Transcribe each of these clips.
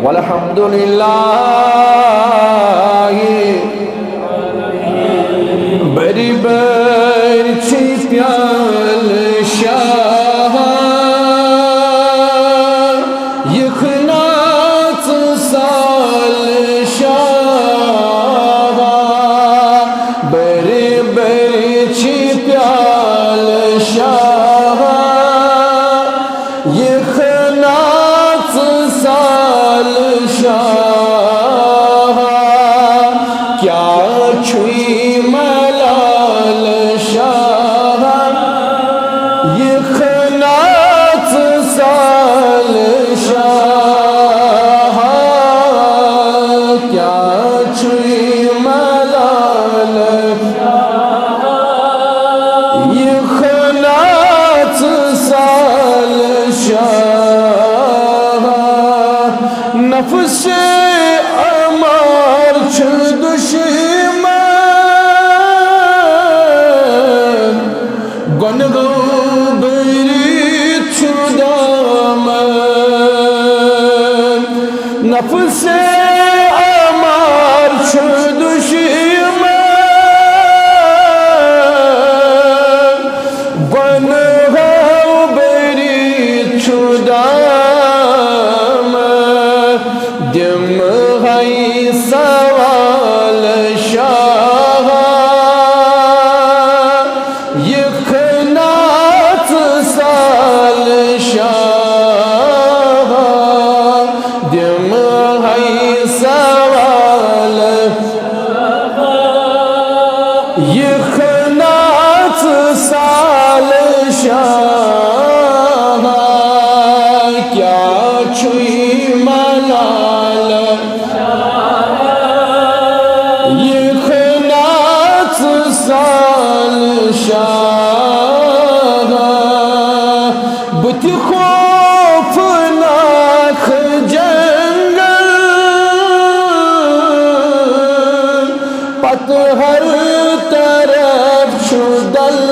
वल्हम्दुलिल्लाह बरी बर छी प्याल शाह यखनात साल शाह बरी बर छी प्याल शाह यखनात साल शाह क्या छुई मलाल शाह यखनात साल शाह क्या छुई मलाल यखनात साल शाह नफ्स अमार छ दुश्मन गनगो बरी छ दामन नफ्स अमार छ दुश्मन गनगो बरी छ दिम है सवाल शाह यखनात साल शाह दिम है सवाल यखनात साल शाह क्या छुई मलाल यखनात साल शाह बुत खौफनाक जंगल पत हर तरफ छु दलदल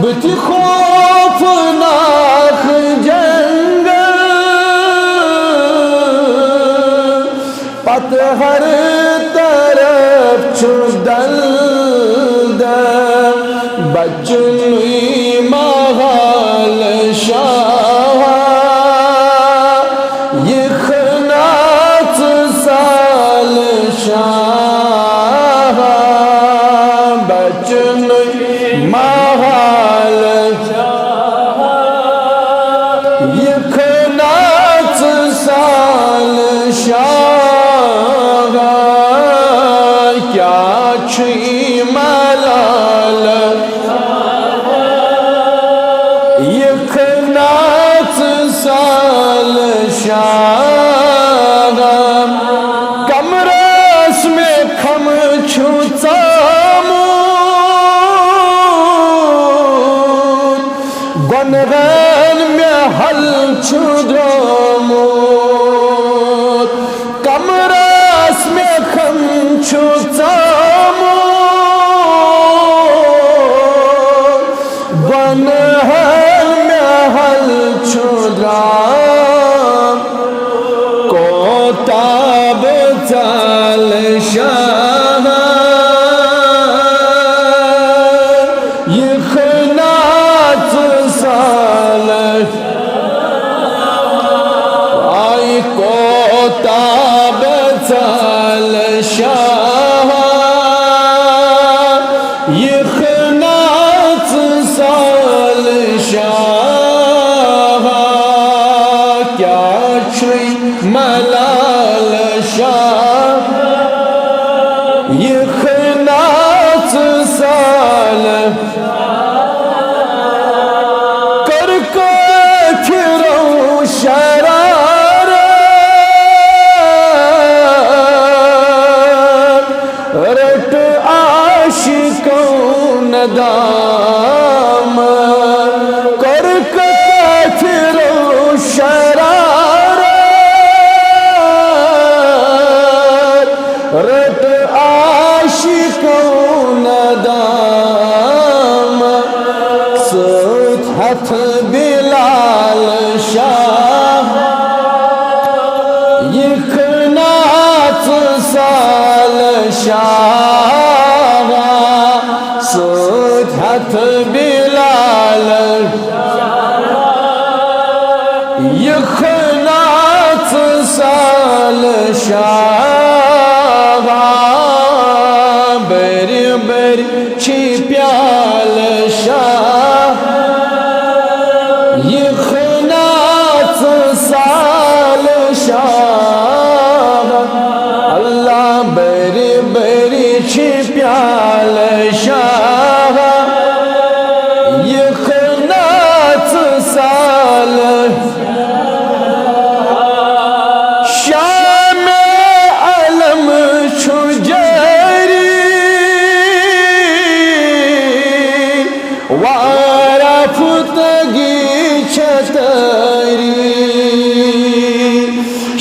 बुत खौफनाक पत हर तरफ छु दलदल बचनुई महाल शाह यखनात साल शाह बचनुई महाल यखनात साल शाह क्या छुई मलाल यखनात साल शाह कमरस में खम छु चामूद गनगन में हल छु द्रोमूद कमरस में खम छु चामूद गनगन में हल छु द्रोम कोताब चाल शाह यखनात साल शाह सुधत बिलाल यखनात साल शाह बर बर छिप्याल शाह यखनात साल शाह अल्लाह बर बर छिप्याल शाह यखनात साल वाराफुतगी छतरी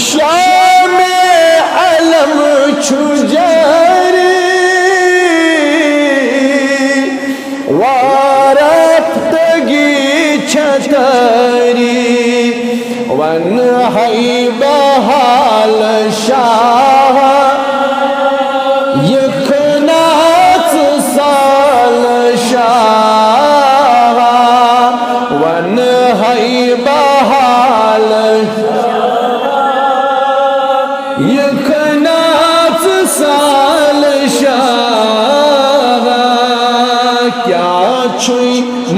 शाम अलम छुजरी वाराफुतगी छतरी वन हई बहाल शाह यखनात साल शाह वन हई बहाल यखनात साल शाह क्या छुई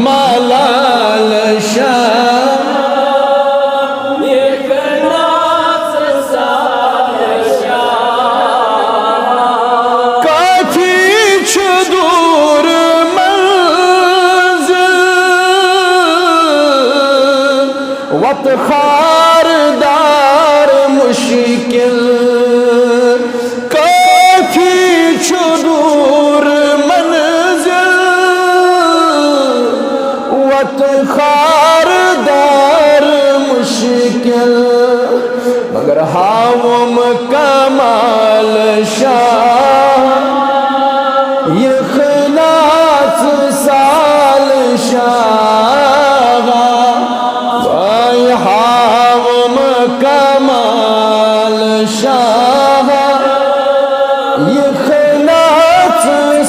मलाल शाह यखनात साल शाह काफी दूर वत खारदार मुश्किल काफी दूर मंजिल वत खारदार मुश्किल मगर हावम कमाल शाह यखनात साल शाह हावम कमाल शाह यखनात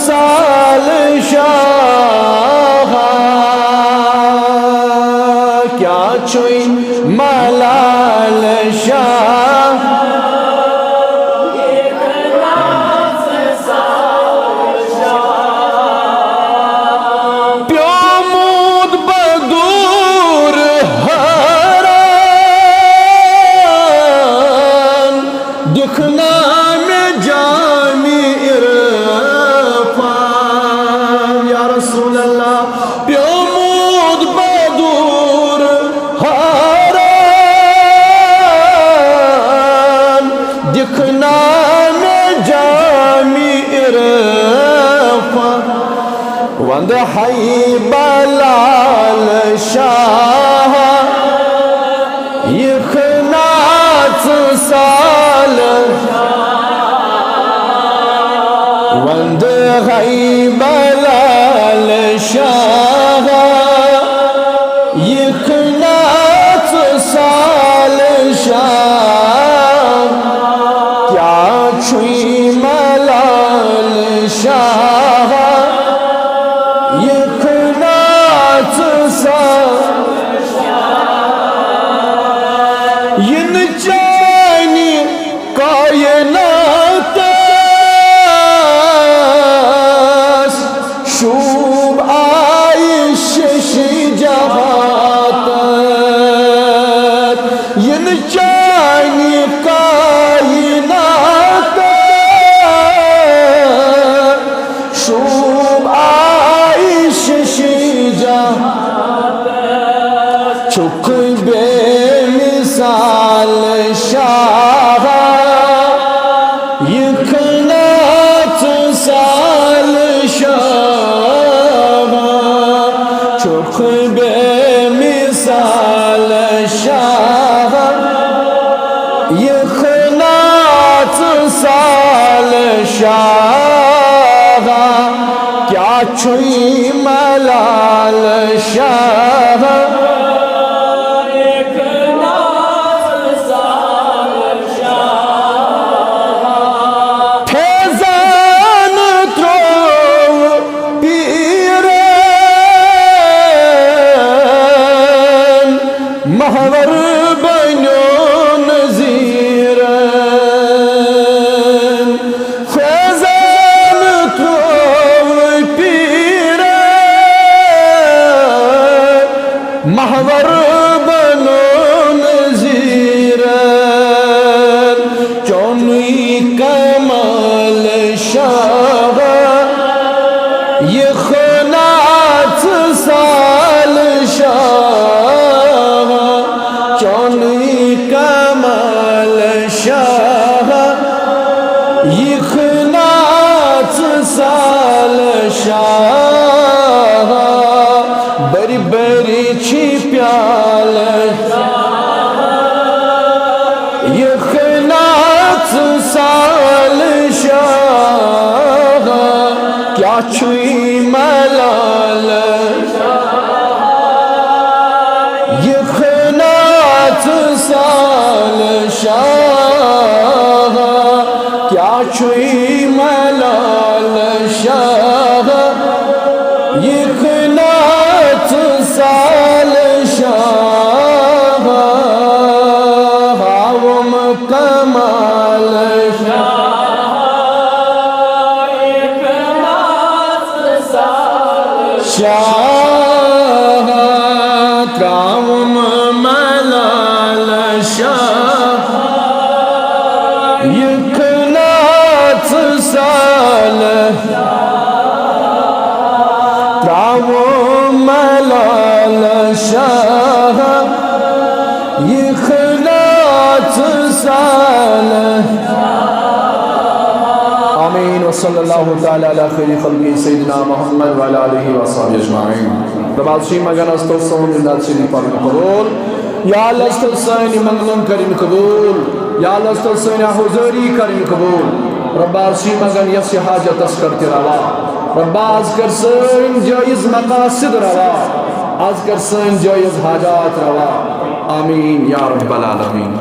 साल शाह क्या छुई मलाल शाह यखनात साल शाह प्योमूद बदूर दिखना में जामी इरफान या रसूल अल्लाह प्योमूद बदूर हारान दिखना में जामी इरफान वंद हई बलाल शाह यखनात साल वंद हई बलाल शाह यखनात साल शाह क्या छुई मलाल शाह यखनात साल इन जानी कायनात शुभ आइश जहात इन जानी कायनात शुभ आइश जहात छुक बेमिसाल शाह यखनात साल शाह छुक बेमिसाल शाह यखनात साल शाह क्या छुई मलाल शाह फैज़ान बनो नज़ीरन फैज़ान तो पीरन महवर बनो नज़ीरन चौनुई कमाल शाह ये खनात साल शाह चौनुई कमाल शाह ये खनात साल शाह बरी बरी छी प्याल ये खनात साल शाह क्या छुई मलाल ये खनात साल शाह क्या छुई मलाल शाह ये खनात साल शाह हावम कमाल शाह त्रावम मलाल शाह ये खनात साल त्रावम मलाल शाह ये खनात साल आमीन वसल्लल्लाहु तआला अला खैरि खल्क़ि सय्यिदिना मुहम्मद व अला आलिहि व अस्हाबिहि अजमाइन रबाशी मगन अस्तौसन इंदासिनी परम कबूल या अल्लाह अस्तौसन मंगलम करीम कबूल या अल्लाह अस्तौसन हुजूरी करीम कबूल रबाशी मगन यस हाजत अस्कर तिरावा रब्बाज कर सन जायज मकासिद रवा आज कर सन जायज हाजात रवा आमीन या रब्बल आलमीन।